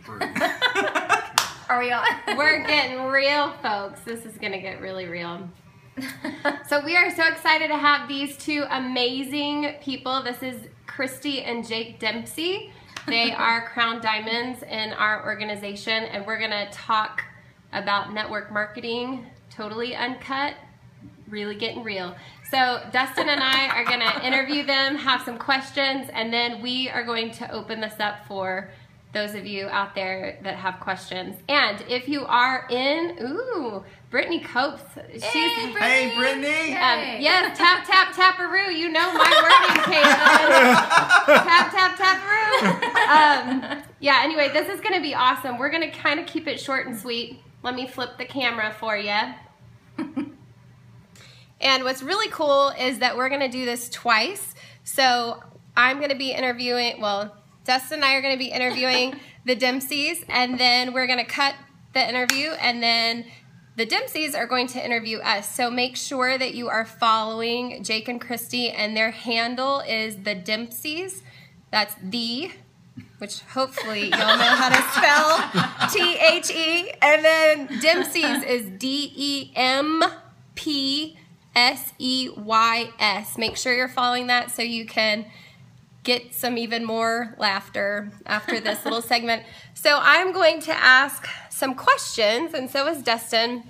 approve. Are we on? We're getting real, folks. This is going to get really real. So we are so excited to have these two amazing people. This is Kristy and Jake Dempsey. They are Crown Diamonds in our organization, and we're going to talk about network marketing, totally uncut, really getting real. So Dustin and I are going to interview them, have some questions, and then we are going to open this up for those of you out there that have questions. And if you are in, Brittany Copes. Hey, Brittany. Yes, tap, tap, taparoo. You know my wording, Caitlin. Tap, tap, taparoo. Yeah, anyway, this is going to be awesome. We're going to kind of keep it short and sweet. Let me flip the camera for you. And what's really cool is that we're going to do this twice. So I'm going to be interviewing, well, Dustin and I are going to be interviewing the Dempseys, and then we're going to cut the interview, and then the Dempseys are going to interview us. So make sure that you are following Jake and Kristy, and their handle is the Dempseys. That's the, which hopefully you'll know how to spell, T-H-E, and then Dempseys is D-E-M-P-S-E-Y-S. Make sure you're following that so you can get some even more laughter after this little segment. So I'm going to ask some questions, and so is Dustin.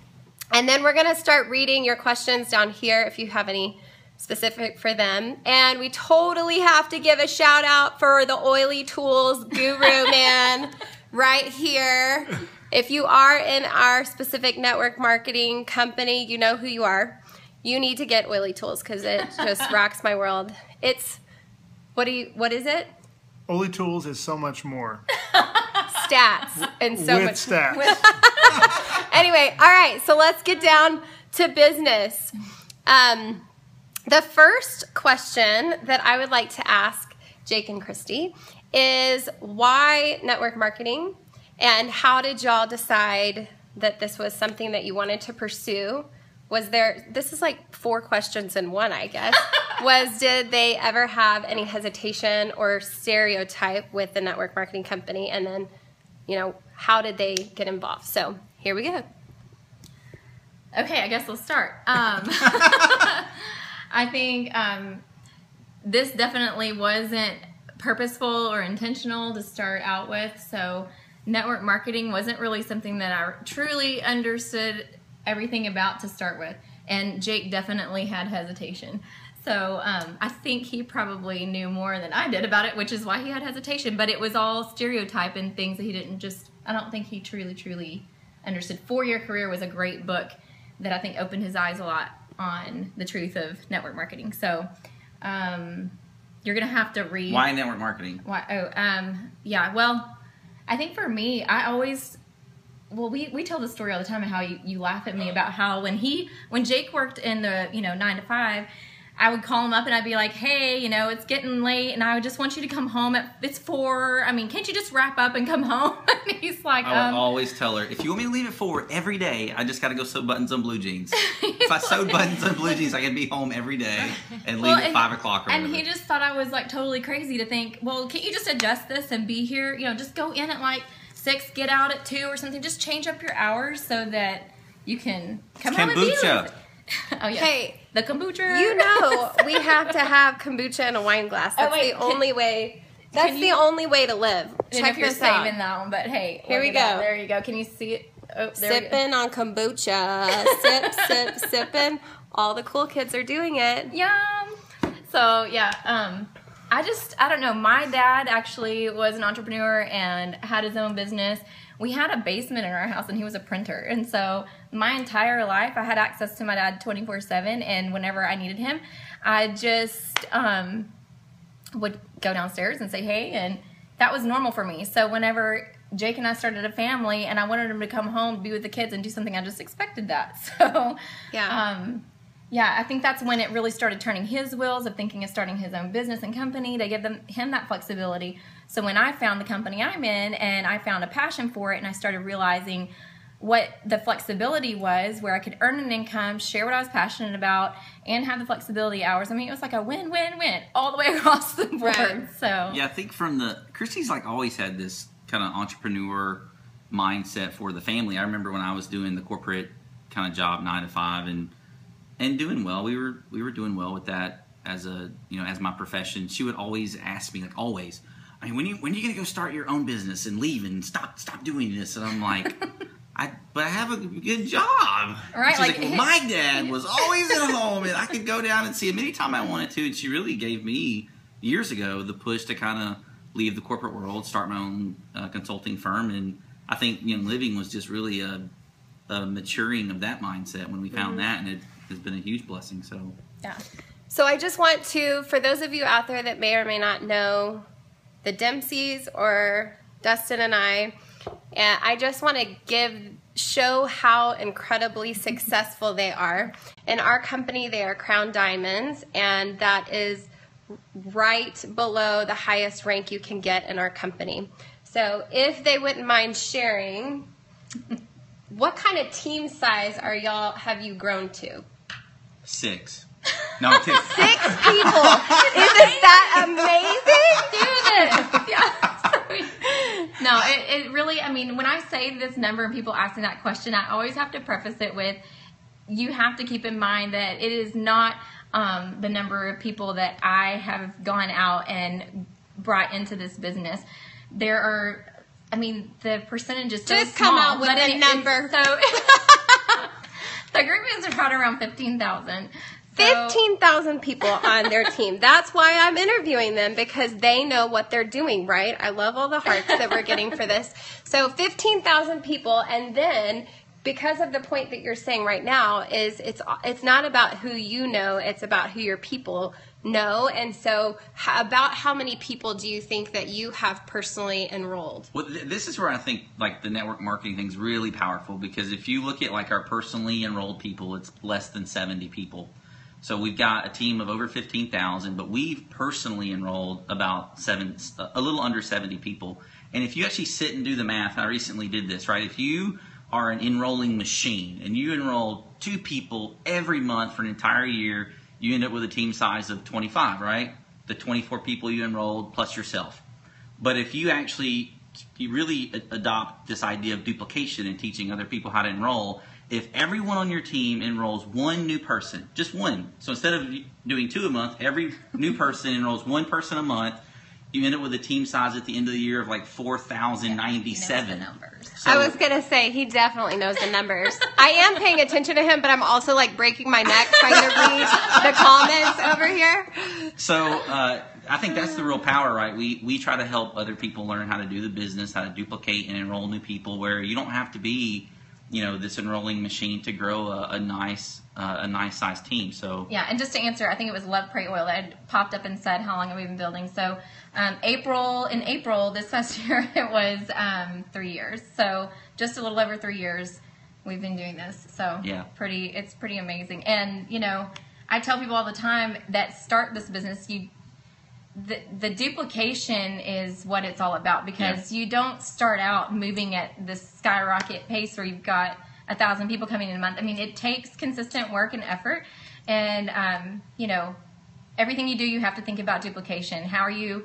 And then we're going to start reading your questions down here if you have any specific for them. And we totally have to give a shout out for the Oily Tools Guru man right here. If you are in our specific network marketing company, you know who you are. You need to get Oily Tools because it just rocks my world. It's what is it? Oily Tools is so much more. Stats and so with much stats. Anyway, all right, so let's get down to business. The first question that I would like to ask Jake and Kristy is why network marketing, and how did y'all decide that this was something that you wanted to pursue? This is like 4 questions in one, I guess. Did they ever have any hesitation or stereotype with the network marketing company? And then, how did they get involved? So here we go. Okay, I guess we'll start. I think this definitely wasn't purposeful or intentional to start out with. So network marketing wasn't really something that I truly understood everything about to start with. And Jake definitely had hesitation. So I think he probably knew more than I did about it, which is why he had hesitation. But it was all stereotype and things that he didn't I don't think he truly understood. 4-Year Career was a great book that I think opened his eyes a lot on the truth of network marketing. So you're going to have to read. Why network marketing? Yeah, well, I think for me, we tell the story all the time of how you laugh at me about how when Jake worked in the 9 to 5, I would call him up and I'd be like, hey, it's getting late and I just want you to come home it's 4. I mean, can't you just wrap up and come home? And he's like, I would always tell her, if you want me to leave at 4 every day, I just got to go sew buttons on blue jeans. If I sewed buttons on blue jeans, I can be home every day and leave at 5 o'clock or whatever. And he just thought I was like totally crazy to think, well, can't you just adjust this and be here? Just go in at like 6, get out at 2 or something. Just change up your hours so that you can come home and be with. Oh, yeah. Hey, the kombucha. We have to have kombucha in a wine glass. That's the only way. That's the only way to live. Check if you're this out. saving that one, but hey, here we go. There you go. Can you see it? Oh, sipping on kombucha. Sip, sip, sipping. All the cool kids are doing it. Yum. So yeah, I don't know. My dad actually was an entrepreneur and had his own business. We had a basement in our house and he was a printer. And so my entire life I had access to my dad 24/7, and whenever I needed him, I just would go downstairs and say hey, and that was normal for me. So whenever Jake and I started a family and I wanted him to come home, be with the kids and do something, I just expected that. So yeah, I think that's when it really started turning his wheels of thinking of starting his own business and company to give him that flexibility. So when I found the company I'm in and I found a passion for it and I started realizing what the flexibility was, where I could earn an income, share what I was passionate about, and have the flexibility hours. I mean, it was like a win-win-win all the way across the board. Right. So yeah, I think Kristy's like always had this kind of entrepreneur mindset for the family. I remember when I was doing the corporate kind of job 9 to 5 and doing well. We were doing well with that as as my profession. She would always ask me, like, always, I mean, when are you gonna go start your own business and leave and stop doing this? And I'm like, but I have a good job. Right? She's like, well, my dad was always at home, and I could go down and see him anytime I wanted to. And she really gave me years ago the push to kind of leave the corporate world, start my own consulting firm. And I think Young Living was just really a maturing of that mindset when we found that, and it has been a huge blessing. So Yeah. So I just want to, for those of you out there that may or may not know the Dempseys or Dustin and I just want to show how incredibly successful they are. In our company, they are Crown Diamonds, and that is right below the highest rank you can get in our company. So if they wouldn't mind sharing, what kind of team size have you grown to? 6. No, I'm kidding. 6 people. Isn't that amazing? Do this. Yeah. No, it really, I mean, when I say this number and people ask me that question, I always have to preface it with, you have to keep in mind that it is not the number of people that I have gone out and brought into this business. There are, I mean, the percentage is so Just small. come out with a number. So, the group is about around 15,000. 15,000 people on their team. That's why I'm interviewing them, because they know what they're doing, right? I love all the hearts that we're getting for this. So 15,000 people, and then because of the point that you're saying right now is it's not about who you know, it's about who your people know. And so about how many people do you think that you have personally enrolled? Well, this is where I think like the network marketing thing is really powerful, because if you look at like our personally enrolled people, it's less than 70 people. So we've got a team of over 15,000, but we've personally enrolled about a little under 70 people. And if you actually sit and do the math, I recently did this, right? If you are an enrolling machine and you enroll 2 people every month for an entire year, you end up with a team size of 25, right? The 24 people you enrolled plus yourself. But if you really adopt this idea of duplication and teaching other people how to enroll, if everyone on your team enrolls 1 new person, just 1, so instead of doing 2 a month, every new person enrolls 1 person a month, you end up with a team size at the end of the year of like 4,097. So, I was going to say, he definitely knows the numbers. I am paying attention to him, but I'm also like breaking my neck trying to read the comments over here. So I think that's the real power, right? We try to help other people learn how to do the business, how to duplicate and enroll new people, where you don't have to be, this enrolling machine to grow a nice sized team. So yeah, and just to answer, I think it was Love, Pray, Oil that had popped up and said, how long have we been building? So in April this past year, it was 3 years. So just a little over 3 years we've been doing this. So yeah, it's pretty amazing. And I tell people all the time that start this business, the duplication is what it's all about, because you don't start out moving at this skyrocket pace where you've got 1,000 people coming in a month. I mean, it takes consistent work and effort, and everything you do, you have to think about duplication. How are you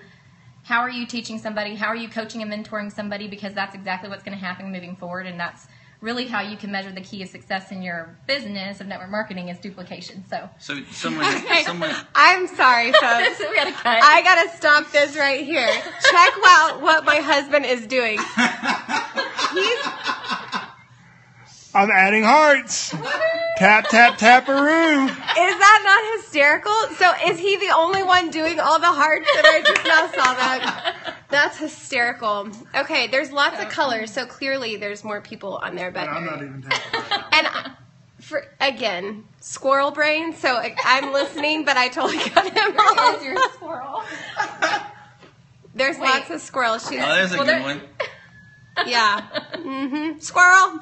teaching somebody? How are you coaching and mentoring somebody? Because that's exactly what's going to happen moving forward, and that's really how you can measure the key of success in your business of network marketing is duplication. So someone I'm sorry, folks. We gotta cut. I gotta stop this right here. Check out what my husband is doing. I'm adding hearts. Tap, tap, taparoo. Is that not hysterical? So is he the only one doing all the hearts that I just now saw that? That's hysterical. Okay, there's lots of colors, so clearly there's more people on there. But I'm not even tapping. And again, squirrel brain, so I'm listening, but I totally cut him off. There's your squirrel. There's lots of squirrels. There's a good one. Yeah. Squirrel.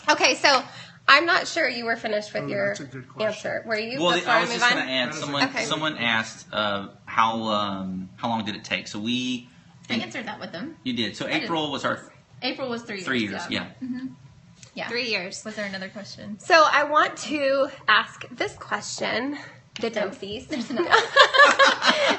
Okay, so I'm not sure you were finished with your answer. Were you? Well, I was just going to on? add. Someone asked how long did it take? So I answered that with them. You did. So April was 3 years. 3 years. Yeah. Mm-hmm. Yeah. 3 years. Was there another question? So I want to ask this question. The Dempseys. There's another.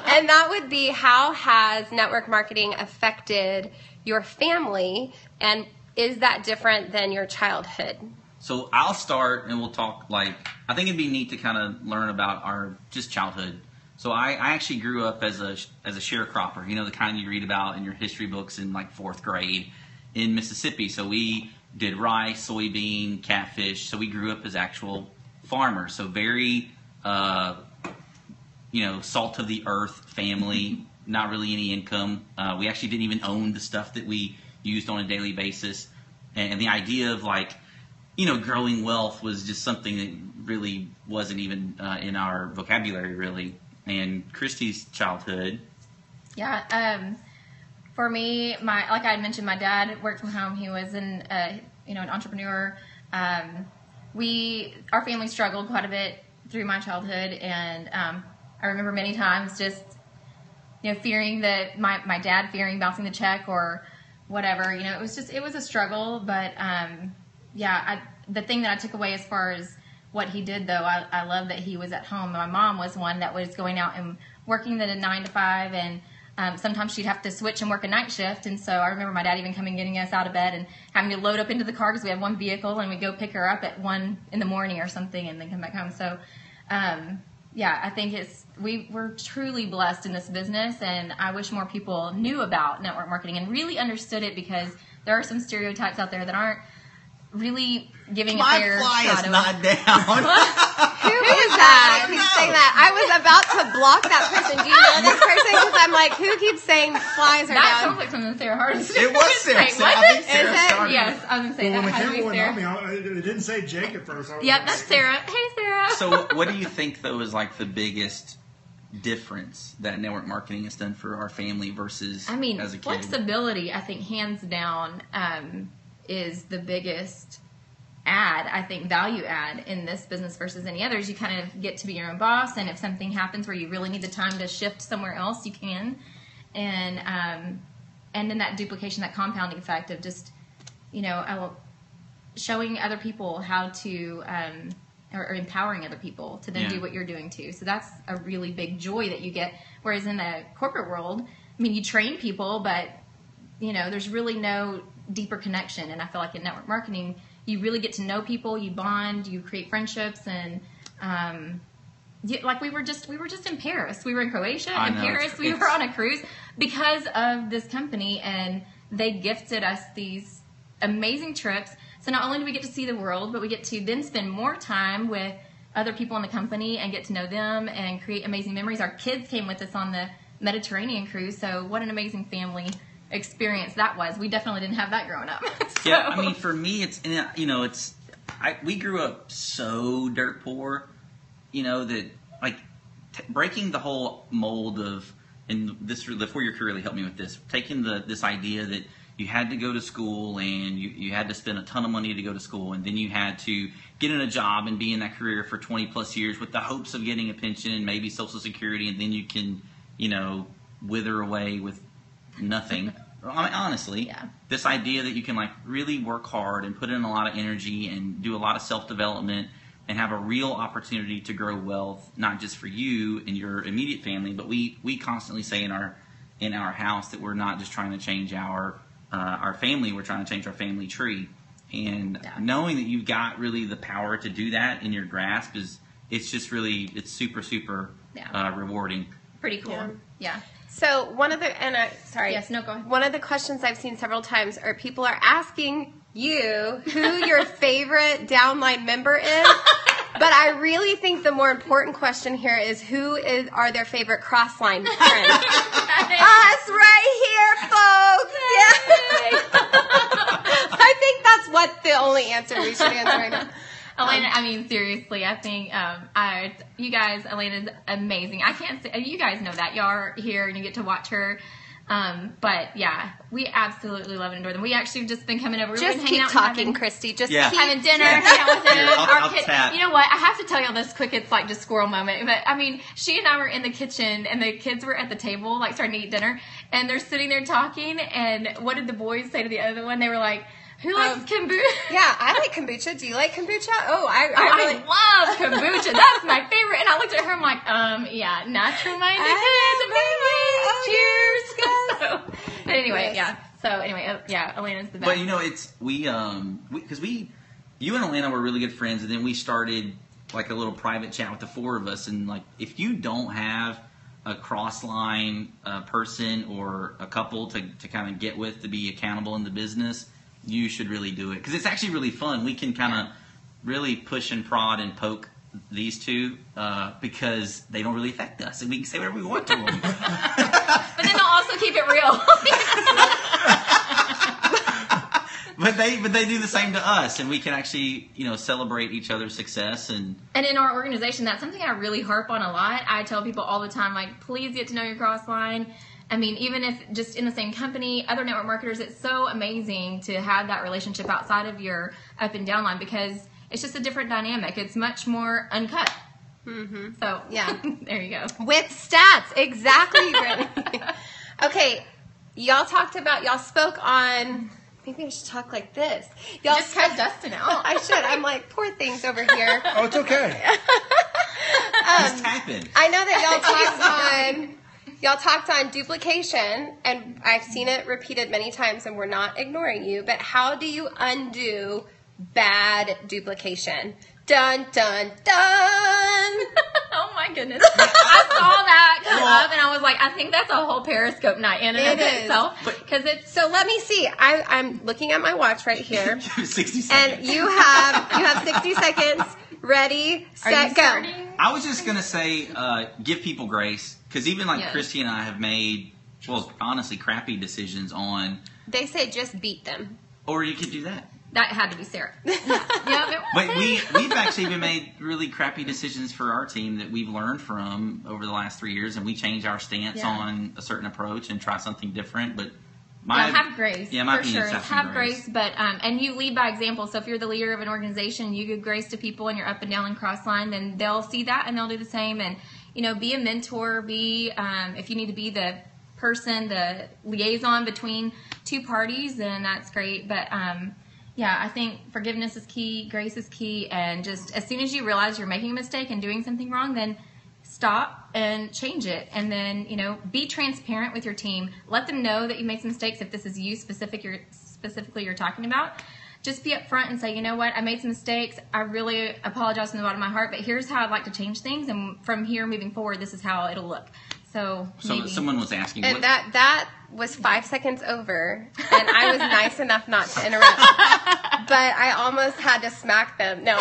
And that would be, how has network marketing affected your family, and is that different than your childhood? So I'll start, and we'll talk. I think it'd be neat to kind of learn about our just childhood. So I actually grew up as a sharecropper, the kind you read about in your history books in 4th grade in Mississippi. So we did rice, soybean, catfish. So we grew up as actual farmers. So very, salt of the earth family, not really any income. We actually didn't even own the stuff that we used on a daily basis. And the idea of growing wealth was just something that really wasn't even in our vocabulary, really. And Kristy's childhood. Yeah. For me, like I had mentioned, my dad worked from home. He was an entrepreneur. Our family struggled quite a bit through my childhood, and I remember many times just fearing that my dad fearing bouncing the check or whatever. It was a struggle. But the thing that I took away as far as what he did, though, I love that he was at home. My mom was one that was going out and working the 9 to 5, and sometimes she'd have to switch and work a night shift. And so I remember my dad even coming, getting us out of bed and having to load up into the car because we had one vehicle, and we'd go pick her up at 1 in the morning or something and then come back home. So, I think we're truly blessed in this business, and I wish more people knew about network marketing and really understood it, because there are some stereotypes out there that aren't really giving a fair shot. My fly is not down. Who is that? Who's saying that? I was about to block that person. Do you know this person? Because I'm like, who keeps saying flies are that down? sounds like something Sarah Hardin said. It was Sarah. Like, I think Sarah started. Yes, I was going to say Well, when that. the Had to camera be went Sarah. on me, it didn't say Jake at first. Yep, that's Sarah. Hey, Sarah. So what do you think, though, is the biggest difference that network marketing has done for our family versus as a kid? Flexibility, I think, hands down, is the biggest value add in this business versus any others. You kind of get to be your own boss, and if something happens where you really need the time to shift somewhere else, you can. And then that duplication, that compounding effect of just, showing other people how to, or empowering other people to then do what you're doing too. So that's a really big joy that you get. Whereas in the corporate world, you train people, but, there's really no deeper connection. And I feel like in network marketing, you really get to know people, you bond, you create friendships, and we were just in Paris. We were in Croatia and Paris. We were on a cruise because of this company, and they gifted us these amazing trips. So not only do we get to see the world, but we get to then spend more time with other people in the company and get to know them and create amazing memories. Our kids came with us on the Mediterranean cruise, so what an amazing family experience that was. We definitely didn't have that growing up. So. Yeah, for me, we grew up so dirt poor, that breaking the whole mold of, and this the 4-year career really helped me with this, taking this idea that you had to go to school and you had to spend a ton of money to go to school, and then you had to get in a job and be in that career for 20 plus years with the hopes of getting a pension and maybe Social Security, and then you can, wither away with nothing. Honestly, this idea that you can really work hard and put in a lot of energy and do a lot of self-development and have a real opportunity to grow wealth, not just for you and your immediate family, but we constantly say in our house that we're not just trying to change our family, we're trying to change our family tree. And knowing that you've got really the power to do that in your grasp it's super, super rewarding. Pretty cool. Yeah. So one of the, sorry. Yes, no, go ahead. One of the questions I've seen several times are people are asking you who your favorite downline member is. But I really think the more important question here is are their favorite crossline friends? Us right here, folks. Yeah. I think that's what the only answer we should answer right now. Elena, seriously, I think you guys, Elena's amazing. I can't say, you guys know that. Y'all are here and you get to watch her But yeah, we absolutely love and adore them. We actually have just been coming over. We've Just been hanging keep out talking, and Kristy. Just Yeah. keep having dinner, hanging out with them. Here, I'll Our kid, tap. you know what? I have to tell y'all this quick. It's like just squirrel moment. But I mean, she and I were in the kitchen, and the kids were at the table, like starting to eat dinner, and they're sitting there talking. And what did the boys say to the other one? They were like, "Who likes kombucha?" Yeah, I like kombucha. Do you like kombucha? Oh, I really love kombucha. That's my favorite. And I looked at her. I'm like, yeah, natural minded kids. Cheers. So, but anyway, Yes. yeah. So anyway, yeah, Elena's the best. But you know, it's because you and Elena were really good friends, and then we started like a little private chat with the four of us, and like if you don't have a cross line person or a couple to kind of get with to be accountable in the business, you should really do it because it's actually really fun. We can kind of really push and prod and poke these two because they don't really affect us, and we can say whatever we want to them. But then they'll also keep it real. But they do the same to us, and we can actually celebrate each other's success and in our organization, that's something I really harp on a lot. I tell people all the time, like, please get to know your cross line. I mean, even if just in the same company, other network marketers, it's so amazing to have that relationship outside of your up and down line because it's just a different dynamic. It's much more uncut. Mm-hmm. So Yeah. there you go. with stats, exactly. Brittany. Okay, y'all spoke on. Maybe I should talk like this. Y'all Just cut Dustin out. I should. I'm like, poor things over here. Oh, it's okay. just tapping. I know that y'all talked on duplication, and I've seen it repeated many times, and we're not ignoring you. But how do you undo bad duplication? Dun dun dun. Oh my goodness. I saw that come up and I was like, I think that's a whole Periscope night in and of It is. itself. Because it's So let me see. I'm looking at my watch right here, 60 seconds. and you have 60 seconds. Ready, Are you set, go. starting? I was just gonna say, give people grace because even like Yes. Kristy and I have made, honestly, crappy decisions on, They say just beat them. or you could do that. That had to be Sarah. Yeah, But we've actually even made really crappy decisions for our team that we've learned from over the last 3 years, and we change our stance Yeah. on a certain approach and try something different. But have grace. Yeah, my for opinion sure. is Have grace, but and you lead by example. So if you're the leader of an organization, you give grace to people and you're up and down and cross line, then they'll see that and they'll do the same. And be a mentor. Be if you need to be the person, the liaison between two parties, then that's great. But yeah, I think forgiveness is key, grace is key, and just as soon as you realize you're making a mistake and doing something wrong, then stop and change it. And then, be transparent with your team. Let them know that you made some mistakes if this is you specifically you're talking about. Just be upfront and say, you know what, I made some mistakes. I really apologize from the bottom of my heart, but here's how I'd like to change things. And from here moving forward, this is how it'll look. So maybe. Someone was asking, And what, that was 5 seconds over, and I was nice enough not to interrupt, but I almost had to smack them. No.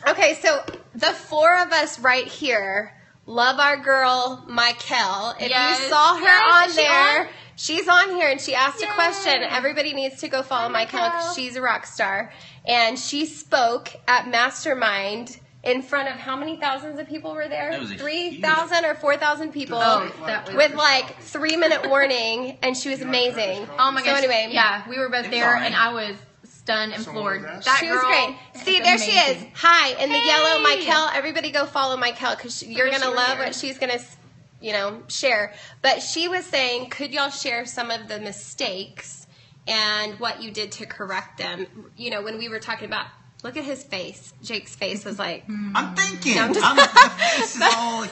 Okay, so the four of us right here love our girl, Michael. If Yes. you saw her Yes, on is she there, on? she's on here, and she asked Yay. a question. Everybody needs to go follow Michael because she's a rock star. And she spoke at Mastermind in front of how many thousands of people were there? It was a 3,000 or 4,000 people. Oh, that was With like 3-minute warning, and she was amazing. Oh my So gosh. anyway, Yeah, we were both It was there, all right. and I was stunned and Someone floored. was asked. That she was girl great. See, is there she is. amazing. Hi, in the Hey. yellow, Michael. Everybody go follow Michael because you're wish going to you were love here. what she's going to, share. But she was saying, could y'all share some of the mistakes and what you did to correct them? When we were talking about, look at his face. Jake's face was like, I'm thinking. No, I'm just- This is all.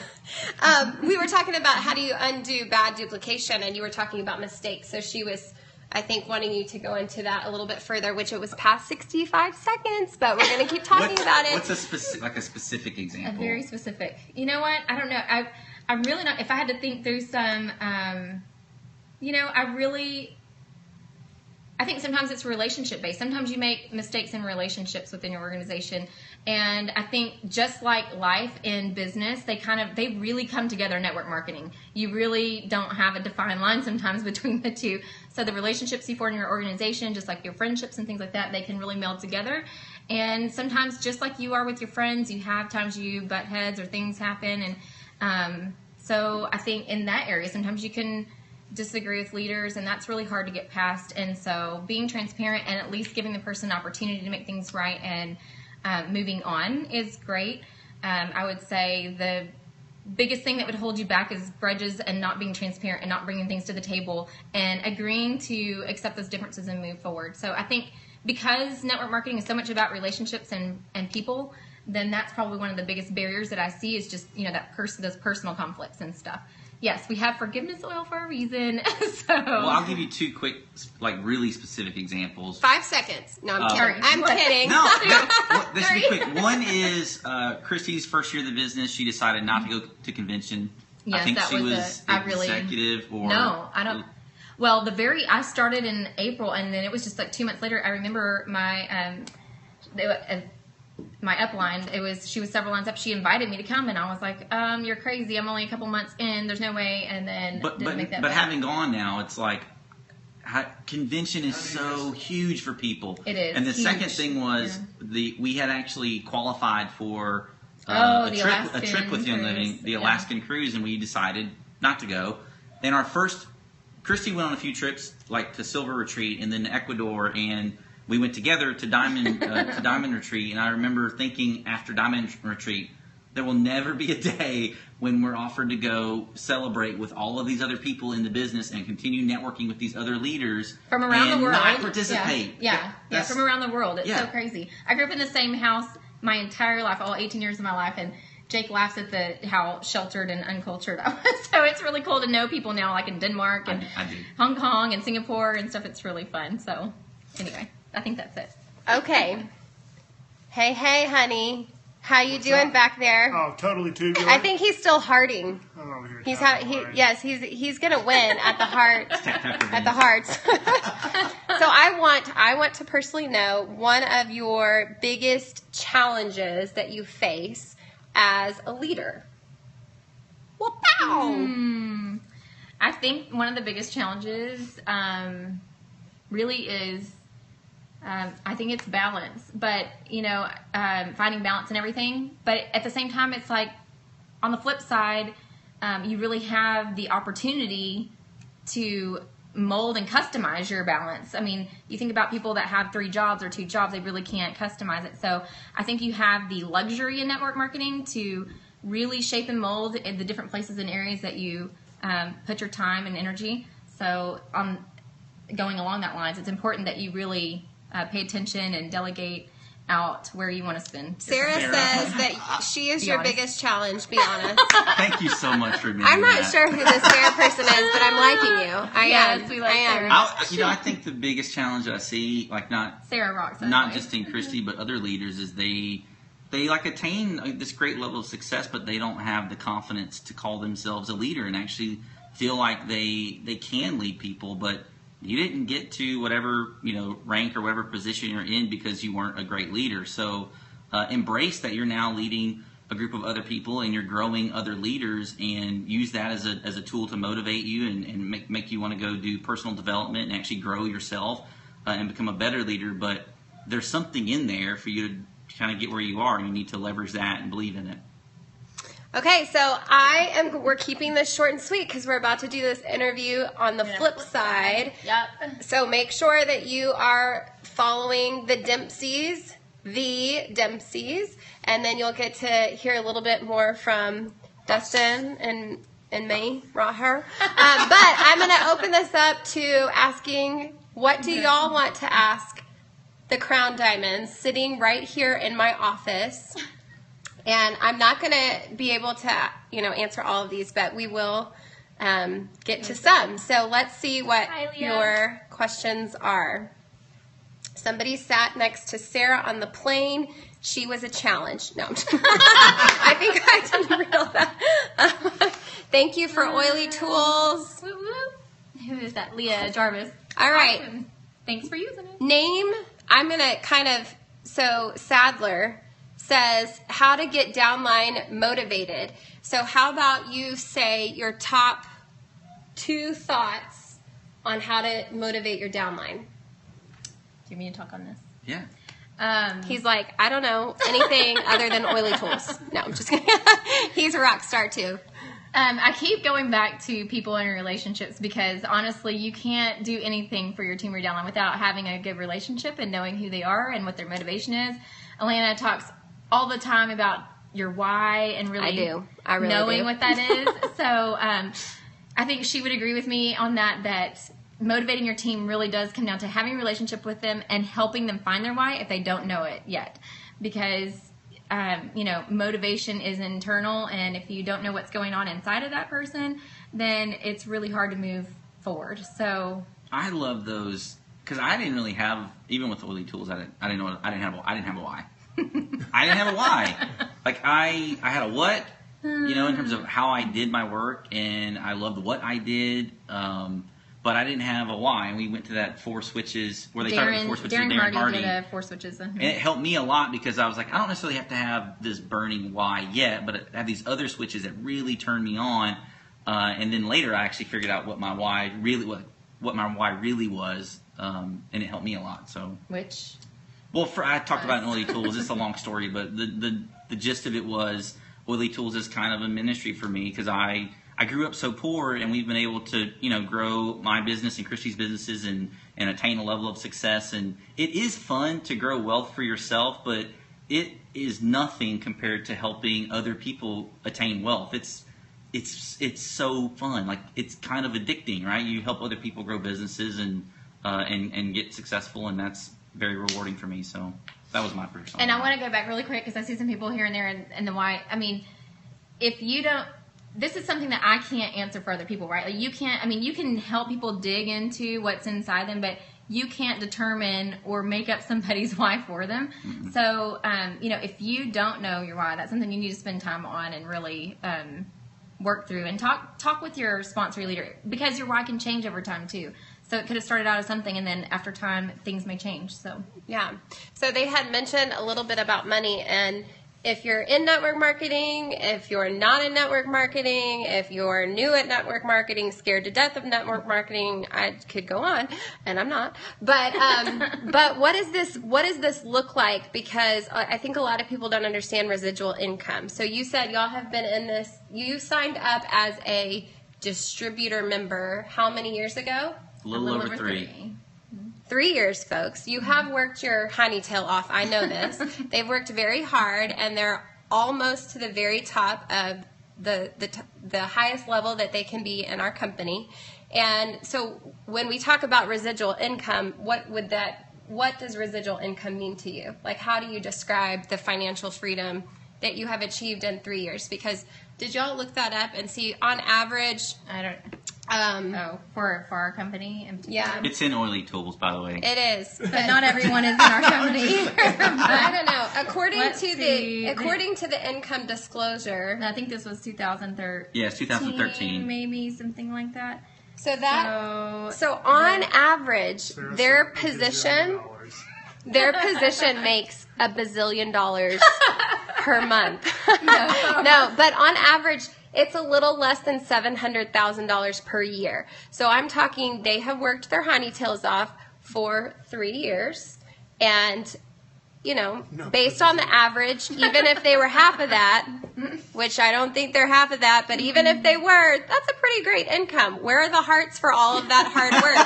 we were talking about how do you undo bad duplication, and you were talking about mistakes. So she was, I think, wanting you to go into that a little bit further, which it was past 65 seconds, but we're going to keep talking about it. What's a specific A example? very specific. You know what? I don't know. I'm really not. If I had to think through some, I think sometimes it's relationship based. Sometimes you make mistakes in relationships within your organization, and I think just like life in business, they really come together in network marketing. You really don't have a defined line sometimes between the two. So the relationships you form in your organization, just like your friendships and things like that, they can really meld together. And sometimes, just like you are with your friends, you have times you butt heads or things happen, and so I think in that area, sometimes you can disagree with leaders, and that's really hard to get past. And so being transparent and at least giving the person an opportunity to make things right and moving on is great. I would say the biggest thing that would hold you back is grudges and not being transparent and not bringing things to the table and agreeing to accept those differences and move forward. So I think because network marketing is so much about relationships and people, then that's probably one of the biggest barriers that I see is just, those personal conflicts and stuff. Yes, we have forgiveness oil for a reason. Well, I'll give you two quick, really specific examples. 5 seconds. No, I'm kidding. I'm kidding. No, this should be quick. One is Kristy's first year of the business. She decided not to go to convention. Yes, I think that she was executive or... No, I don't... Well, I started in April, and then it was just 2 months later. I remember my upline, she was several lines up. She invited me to come, and I was like, you're crazy. I'm only a couple months in. There's no way. And then didn't make that. But having gone now, it's like convention is so huge for people. It is. And the second thing was we had actually qualified for a trip with Young Living, the Alaskan cruise, and we decided not to go. And Kristy went on a few trips, to Silver Retreat and then to Ecuador, and we went together to Diamond Retreat. And I remember thinking after Diamond Retreat, there will never be a day when we're offered to go celebrate with all of these other people in the business and continue networking with these other leaders from around the world, not participate. Yeah, from around the world. It's so crazy. I grew up in the same house my entire life, all 18 years of my life, and Jake laughs at how sheltered and uncultured I was. So it's really cool to know people now, in Denmark and Hong Kong and Singapore and stuff. It's really fun. So anyway, I think that's it. Okay. Hey, honey. How you doing back there? Oh, totally tubular. I think he's still hearting. I'm over here. He's gonna win at the heart. At the hearts. So I want to personally know one of your biggest challenges that you face as a leader. Well, pow! I think one of the biggest challenges really is, I think it's balance. But, finding balance and everything. But at the same time, it's on the flip side, you really have the opportunity to mold and customize your balance. I mean, you think about people that have 3 jobs or 2 jobs, they really can't customize it. So I think you have the luxury in network marketing to really shape and mold in the different places and areas that you put your time and energy. So going along that lines, it's important that you really pay attention and delegate out where you want to spend. Sarah says that she is your biggest challenge, be honest. Thank you so much for remembering I'm not sure who this Sarah person is, but I'm liking you. Yes, we like Sarah. I think the biggest challenge that I see, Sarah rocks not just in Kristy, but other leaders, is they attain this great level of success, but they don't have the confidence to call themselves a leader and actually feel like they can lead people, but you didn't get to whatever rank or whatever position you're in because you weren't a great leader. So embrace that you're now leading a group of other people and you're growing other leaders, and use that as a tool to motivate you and make you want to go do personal development and actually grow yourself and become a better leader. But there's something in there for you to kind of get where you are, and you need to leverage that and believe in it. Okay, so we're keeping this short and sweet because we're about to do this interview on the flip side. Yep. So make sure that you are following the Dempseys, and then you'll get to hear a little bit more from Dustin and me, Raher. But I'm going to open this up to asking, what do y'all want to ask the Crown Diamonds sitting right here in my office? And I'm not going to be able to, answer all of these, but we will get to some. So let's see what your questions are. Somebody sat next to Sarah on the plane. She was a challenge. No, I think I didn't realize that. Thank you for oily tools. Woo woo. Who is that? Leah Jarvis. All right. Awesome. Thanks for using it. Name, I'm going to Sadler says how to get downline motivated. So how about you say your top 2 thoughts on how to motivate your downline? Do you mean to talk on this? Yeah. He's like, I don't know anything other than oily tools. No, I'm just kidding. He's a rock star too. I keep going back to people in relationships because honestly, you can't do anything for your team or downline without having a good relationship and knowing who they are and what their motivation is. Elena talks all the time about your why and really, I really knowing do. what that is. So I think she would agree with me on that motivating your team really does come down to having a relationship with them and helping them find their why if they don't know it yet. Because motivation is internal, and if you don't know what's going on inside of that person, then it's really hard to move forward. So I love those because I didn't really have, even with Oily Tools, I didn't have a why. I didn't have a why. Like I had a what, in terms of how I did my work, and I loved what I did. But I didn't have a why, and we went to that 4 switches where they started with 4 switches. Darren Hardy did 4 switches. And it helped me a lot because I was like, I don't necessarily have to have this burning why yet, but I have these other switches that really turn me on. And then later, I actually figured out what my why really was, and it helped me a lot. So which, well, I talked about in Oily Tools. It's a long story, but the gist of it was Oily Tools is kind of a ministry for me because I grew up so poor, and we've been able to, grow my business and Kristy's businesses and attain a level of success. And it is fun to grow wealth for yourself, but it is nothing compared to helping other people attain wealth. It's so fun. Like, it's kind of addicting, right? You help other people grow businesses and get successful, and that's very rewarding for me. So that was my personal. And I want to go back really quick because I see some people here and there and the why. I mean, if you don't. This is something that I can't answer for other people, right? Like you can help people dig into what's inside them, but you can't determine or make up somebody's why for them. Mm-hmm. So, if you don't know your why, that's something you need to spend time on and really work through and talk with your sponsor leader, because your why can change over time too. So it could have started out as something, and then after time, things may change. So yeah. So they had mentioned a little bit about money, and if you're in network marketing, if you're not in network marketing, if you're new at network marketing, scared to death of network marketing, I could go on, and I'm not. But but what does this look like? Because I think a lot of people don't understand residual income. So you said y'all have been in this. You signed up as a distributor member how many years ago? A little over 3. 3 years, folks. You have worked your honey tail off. I know this. They've worked very hard, and they're almost to the very top of the highest level that they can be in our company. And so when we talk about residual income, what does residual income mean to you? Like, how do you describe the financial freedom that you have achieved in 3 years? Because did y'all look that up and see on average? I don't. For our company. Yeah. It's in Oily Tools, by the way. It is. But not everyone is in our company. I don't know. According to the income disclosure. I think this was 2013. Yeah, it's 2013. Maybe something like that. So on average, their position makes $1 billion per month. No, but on average, it's a little less than $700,000 per year. So I'm talking, they have worked their honey tails off for 3 years, and based on the average, even if they were half of that, which I don't think they're half of that, but even if they were, that's a pretty great income. Where are the hearts for all of that hard work?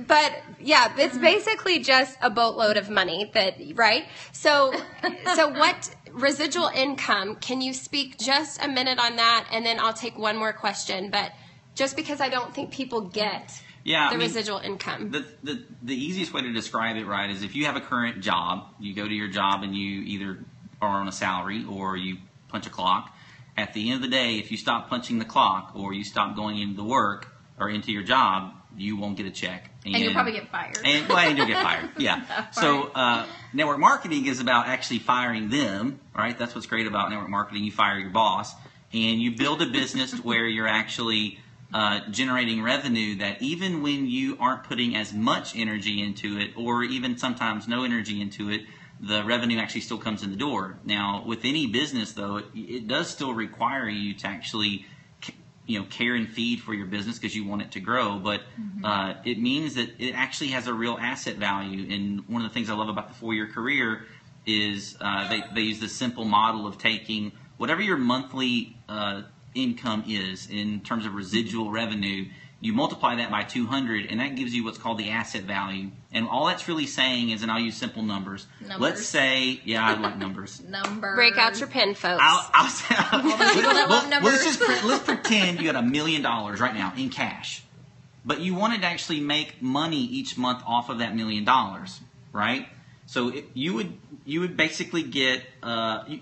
But yeah, it's basically just a boatload of money, right? So what residual income, can you speak just a minute on that, and then I'll take one more question, but just because I don't think people get residual income. The easiest way to describe it, right, is if you have a current job, you go to your job and you either are on a salary or you punch a clock. At the end of the day, if you stop punching the clock or you stop going into the work or into your job, you won't get a check. And you'll probably get fired. And you'll get fired, yeah. So network marketing is about actually firing them, right? That's what's great about network marketing. You fire your boss, and you build a business where you're actually generating revenue that even when you aren't putting as much energy into it, or even sometimes no energy into it, the revenue actually still comes in the door. Now, with any business, though, it does still require you to actually care and feed for your business because you want it to grow, but it means that it actually has a real asset value. And one of the things I love about the 4-year career is they use the simple model of taking whatever your monthly income is in terms of residual revenue, you multiply that by 200, and that gives you what's called the asset value. And all that's really saying is, and I'll use simple numbers. Let's say, yeah, I like numbers. Numbers. Break out your pen, folks. All those people that love numbers. Let's pretend you got $1 million right now in cash, but you wanted to actually make money each month off of that $1 million, right? So you would basically get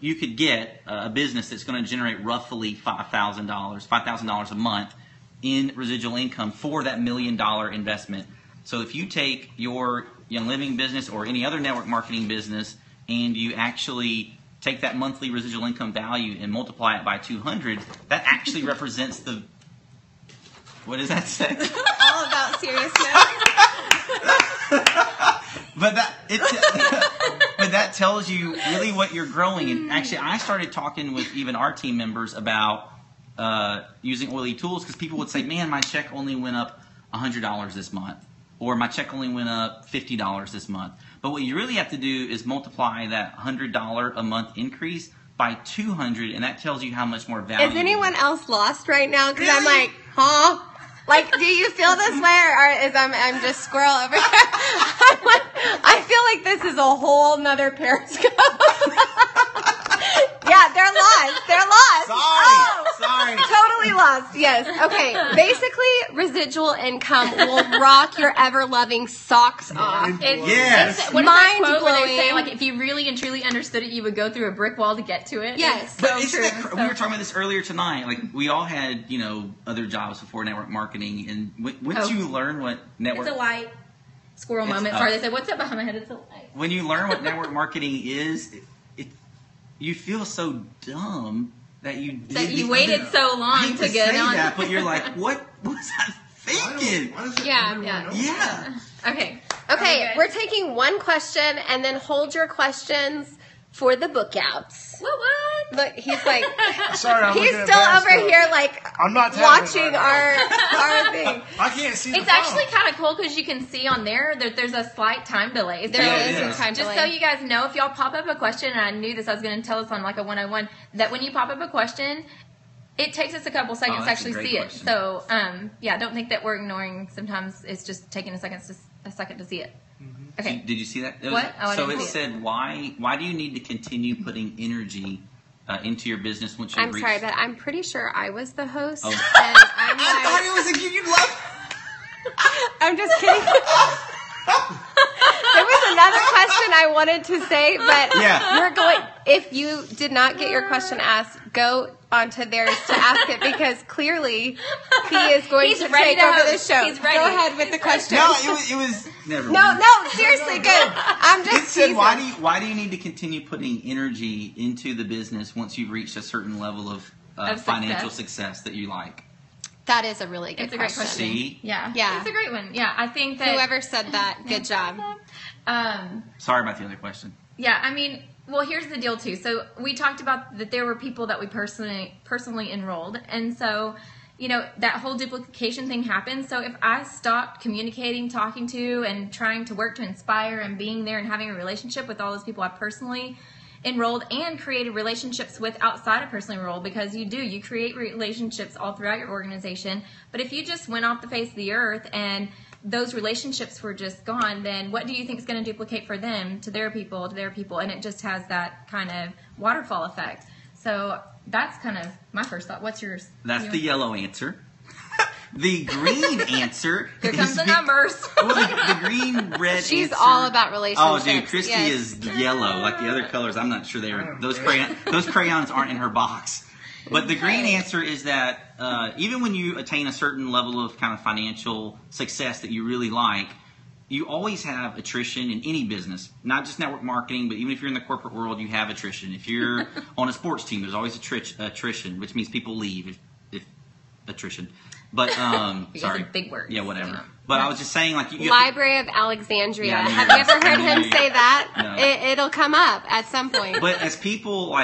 you could get a business that's going to generate roughly $5,000 a month in residual income for that $1 million investment. So if you take your Young Living business or any other network marketing business and you actually take that monthly residual income value and multiply it by 200, that actually represents the, what does that say? All about seriousness. But that tells you really what you're growing. And actually, I started talking with even our team members about using oily tools, because people would say, man, my check only went up $100 this month, or my check only went up $50 this month. But what you really have to do is multiply that $100 a month increase by 200, and that tells you how much more value. Is anyone else lost right now? Because I'm like, huh? Like, do you feel this way, or is I'm just squirrel over here? I feel like this is a whole nother Periscope. Yeah, they're lost. They're lost. Sorry. Totally lost. Yes. Okay. Basically, residual income will rock your ever-loving socks off. Yes. What is that quote where they Mind-blowing. say, like, if you really and truly understood it, you would go through a brick wall to get to it? Yes. It's But so isn't true. that we were talking about this earlier tonight. Like, we all had, other jobs before network marketing, and once you learn what network... It's a light. Squirrel It's moment. up. Sorry, they said, what's up behind my head? It's a light. When you learn what network marketing is, you feel so dumb that you did That you the waited other- so long I hate to get say on. that, but you're like, what was I thinking? Why does it Yeah, everyone yeah. know? Yeah. Okay. Okay, Okay. we're taking one question, and then hold your questions for the book outs. What? Look, he's like, Sorry, I'm he's looking at still over Periscope. here, like, I'm not tapping watching right our thing. I can't see the It's phone. actually kind of cool because you can see on there that there's a slight time delay. So There Yeah, is it a is. time just delay. so you guys know, if y'all pop up a question, and I knew this, I was going to tell us on like a 101, that when you pop up a question, it takes us a couple seconds to that's a actually great see question. it. So, yeah, don't think that we're ignoring. Sometimes it's just taking a second to see it. Okay. Did you see that? It What? Oh, I so didn't it see it. said, why do you need to continue putting energy into your business once you've I'm reached... sorry, but I'm pretty sure I was the host. Oh. And I'm I thought like, it was a... You'd love... I'm just kidding. There was another question I wanted to say, but Yeah. we're going. If you did not get your question asked, go onto theirs to ask it, because clearly he is going He's to ready take to over the host. show. He's ready. Go ahead with the question. No, it was... Never No, mind. seriously, good. I'm It just said, teasing. why do you need to continue putting energy into the business once you've reached a certain level of Of financial success that you like? That is a really good It's a great question. See? Yeah. Yeah. It's a great one. Yeah, I think that... Whoever said that, good job. Sorry about the other question. Yeah, I mean, well, here's the deal too. So we talked about that there were people that we personally enrolled, and so that whole duplication thing happened. So if I stopped communicating, talking to, and trying to work to inspire, and being there and having a relationship with all those people I personally enrolled and created relationships with outside of personally enrolled, because you create relationships all throughout your organization. But if you just went off the face of the earth and those relationships were just gone, then what do you think is going to duplicate for them to their people, and it just has that kind of waterfall effect. So that's kind of my first thought. What's yours? That's the yellow answer. The green answer Here comes is the numbers. Well, the green, red She's answer. all about Oh, relationships. dude, Kristy Yes. is yellow. Like the other colors, I'm not sure they are. Those crayons aren't in her box. But the green answer is that even when you attain a certain level of kind of financial success that you really like, you always have attrition in any business, not just network marketing, but even if you're in the corporate world, you have attrition. If you're on a sports team, there's always attrition, which means people leave. If attrition. But It's sorry, a big word. yeah, whatever. Yeah. But I was just saying, like, you Library of Alexandria. Yeah, I knew Have you you ever were- I heard knew him you- say that? No. It'll come up at some point. But as people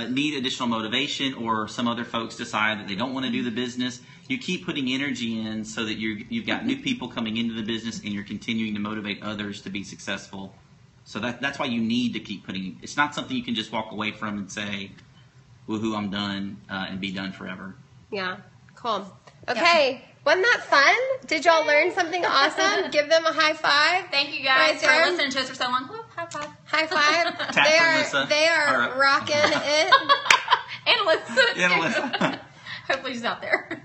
need additional motivation, or some other folks decide that they don't want to do the business, you keep putting energy in so that you've got new people coming into the business, and you're continuing to motivate others to be successful. So that's why you need to keep putting. It's not something you can just walk away from and say, woohoo, I'm done, and be done forever. Yeah, cool. Okay, wasn't that fun? Did y'all learn something awesome? Give them a high five. Thank you guys Right for there. listening to us for so long. Woo, high five. High five. Tap for Alyssa. They are Or- rocking it. And Alyssa. Yeah, too. Alyssa. Hopefully she's out there.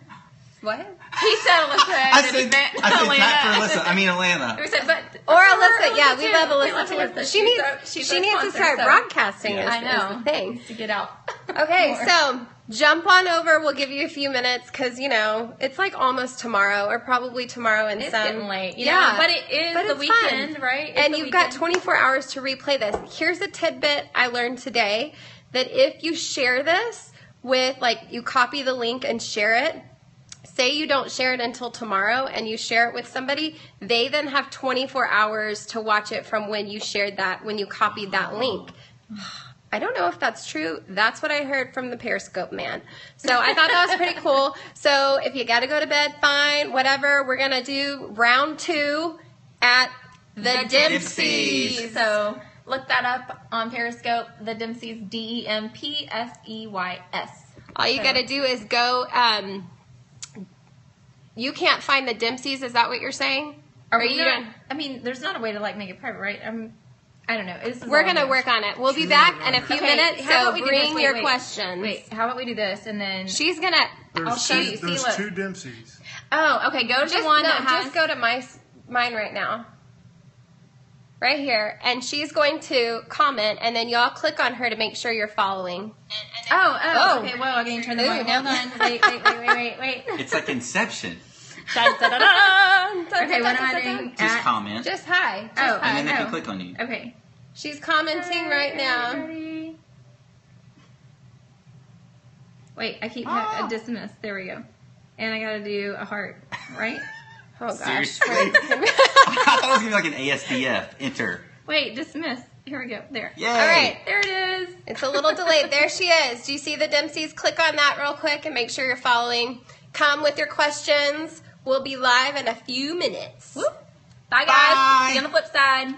What? He said Alyssa. I and he said meant tap for Atlanta. Alyssa. I mean Atlanta. We said, but Or Alyssa. Yeah, we too. love We Alyssa love too. Alyssa. She needs She's she a needs to sponsor, start so- broadcasting. Yeah. I Is know. the thing. To get out. Okay, More. so jump on over. We'll give you a few minutes because it's like almost tomorrow, or probably tomorrow and It's some. getting late, you know, but it is the it's weekend, fun. right? It's And the you've got weekend. 24 hours to replay this. Here's a tidbit I learned today, that if you share this with, like, you copy the link and share it, say you don't share it until tomorrow and you share it with somebody, they then have 24 hours to watch it from when you shared that, when you copied that link. I don't know if that's true. That's what I heard from the Periscope man. So I thought that was pretty cool. So if you got to go to bed, fine, whatever. We're going to do round 2 at the Dempseys. So look that up on Periscope. The Dempseys, DEMPSEYS. All you got to do is go, you can't find the Dempseys, is that what you're saying? Are Or we you not, don't- I mean, there's not a way to like make it private, right? I don't know. This is We're all going to new. work on it. We'll be back in a few minutes, how so about we do bring this? Wait, your wait. questions. Wait, how about we do this and then? She's going to, I'll show you. See, There's look. 2 Dempseys. Oh, okay. Go to just, one no, that has. just go to mine right now. Right here. And she's going to comment, and then y'all click on her to make sure you're following. Oh, okay. Well, I'm going to turn the Ooh, mic. now Hold on. Wait. It's like Inception. Dun, dun, dun, dun. Okay, what am I doing? Just comment. Just hi. Just Oh, hi. and then they oh. can click on you. Okay. She's commenting right now. Ready? Wait, I keep a dismiss. There we go. And I gotta do a heart, right? Oh gosh. Seriously? I thought it was going to be like an ASDF. Enter. Wait, dismiss. Here we go. There. Yay. All right. There it is. It's a little delayed. There she is. Do you see the Dempseys? Click on that real quick and make sure you're following. Come with your questions. We'll be live in a few minutes. Whoop. Bye, guys. Bye. See you on the flip side.